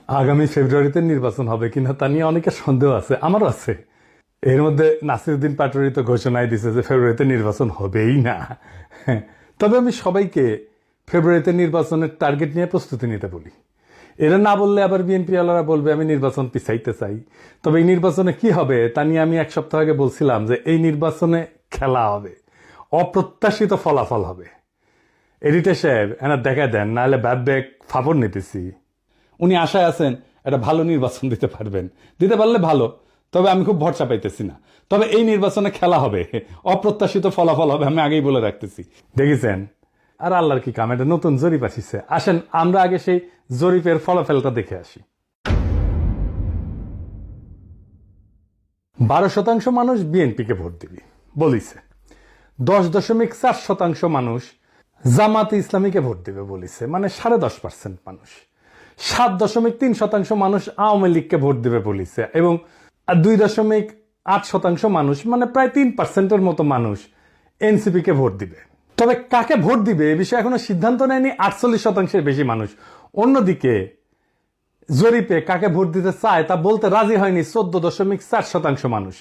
আগামী ফেব্রুয়ারিতে নির্বাচন হবে কিনা তা নিয়ে অনেকের সন্দেহ আছে, আমারও আছে। এর মধ্যে নাসিরউদ্দিন পাটোয়ারি তো ঘোষণাই দিছে যে ফেব্রুয়ারিতে নির্বাচন হবেই না। তবে আমি সবাইকে ফেব্রুয়ারিতে নির্বাচনের টার্গেট নিয়ে প্রস্তুতি নিতে বলি। এরা না বললে আবার বিএনপি ওয়ালারা বলবে আমি নির্বাচন পিছাইতে চাই। তবে এই নির্বাচনে কি হবে তা নিয়ে আমি এক সপ্তাহ আগে বলছিলাম যে এই নির্বাচনে খেলা হবে, অপ্রত্যাশিত ফলাফল হবে। এডিটর সাহেব এনার দেখা দেন, নাহলে ব্যাক ফাপড় নিতেছি। উনি আশায় আছেন একটা ভালো নির্বাচন দিতে পারবেন, দিতে পারলে ভালো, তবে আমি খুব ভরসা পাইতেছি না। তবে এই নির্বাচনে খেলা হবে, অপ্রত্যাশিত ফলাফল হবে, আমি আগেই বলে রাখতেছি। দেখেছেন? আর আল্লাহর কি কাম, এটা নতুন জরিপ আসিছে। আসেন আমরা আগে সেই জরিপের ফলাফলটা দেখে আসি। 12% মানুষ বিএনপিকে ভোট দিবি বলিছে, 10.4% মানুষ জামাতে ইসলামীকে ভোট দিবে বলিছে, মানে 10.5% মানুষ। 7.3% মানুষ আওয়ামী লীগকে ভোট দিবে বলিছে, এবং 2.8% মানুষ, মানে প্রায় 3%-এর মতো মানুষ এনসিপি কে ভোট দিবে। তবে কাকে ভোট দিবে এ বিষয়ে এখনো সিদ্ধান্ত নেয়নি 48%-এর বেশি মানুষ। অন্যদিকে জরিপে কাকে ভোট দিতে চায় তা বলতে রাজি হয়নি 14.4% মানুষ।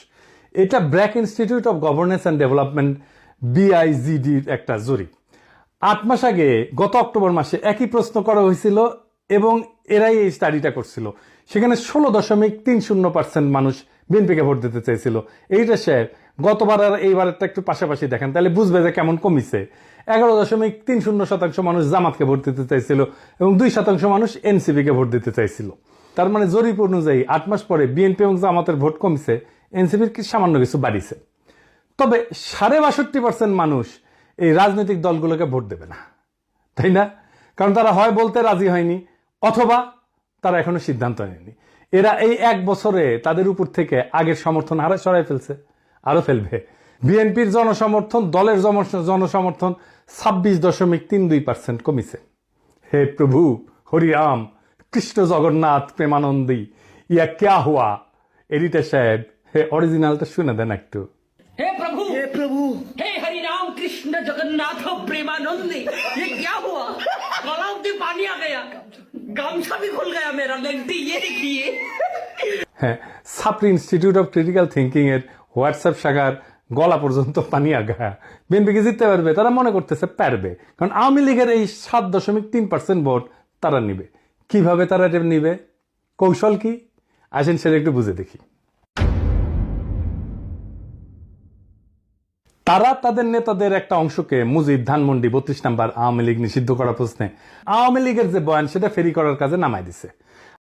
এটা BRAC institute of governance and development BIGDর একটা জরিপ। 8 মাস আগে গত অক্টোবর মাসে একই প্রশ্ন করা হয়েছিল এবং এরাই এই স্টাডিটা করছিল। সেখানে 16.30% মানুষ বিএনপিকে ভোট দিতে চাইছিল। এইটা সাহেব গতবার আর এইবারটা একটু পাশাপাশি দেখেন, তাহলে বুঝবে যে কেমন কমিছে। 11.30% মানুষ জামাতকে ভোট দিতে চাইছিল এবং 2% মানুষ এনসিপিকে ভোট দিতে চাইছিল। তার মানে জরিপ অনুযায়ী 8 মাস পরে বিএনপি এবং জামাতের ভোট কমছে, এনসিপির সামান্য কিছু বাড়িছে। তবে 62% মানুষ এই রাজনৈতিক দলগুলোকে ভোট দেবে না, তাই না? কারণ তারা হয় বলতে রাজি হয়নি, অথবা তারা এখনো সিদ্ধান্ত নেয়নি। এরা এই 1 বছরে তাদের উপর থেকে আগের সমর্থন হারা সরাই ফেলছে, আরো ফেলবে। বিএনপির জনসমর্থন, দলের জনসমর্থন 26.32% কমিছে। হে প্রভু হরিরাম কৃষ্ণ জগন্নাথ প্রেমানন্দী, ইয়া ক্যা হুয়া। এডিটর সাহেব হে অরিজিনালটা শুনে দেন একটু। हे प्रभु हे हरि राम कृष्ण जगन्नाथ प्रेमानंदी, ये क्या हुआ? गला में पानी आ गया, गामछा भी खुल गया मेरा, लेंटी ये देखिए। হ্যাঁ, সাপ্রি ইনস্টিটিউট অফ ক্রিটিক্যাল থিঙ্কিং এর হোয়াটসঅ্যাপ শাখার গলা পর্যন্ত পানি আগা। বিএনপিকে জিততে পারবে, তারা মনে করতেছে পারবে, কারণ আওয়ামী লীগের এই 7.3% ভোট তারা নিবে। কিভাবে তারা এটা নিবে, কৌশল কি, আসেন সেটা একটু বুঝে দেখি। তারা তাদের নেতাদের একটা অংশকে মুজিব, ধানমন্ডি, 32 নম্বর আওয়ামী লীগ নিষিদ্ধ করা প্রশ্নে আওয়ামী লীগের যে বয়ান সেটা ফেরি করার কাজে নামাই দিছে।